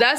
10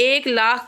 1,00,000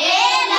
1,00,000۔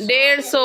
150،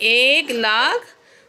1,00,000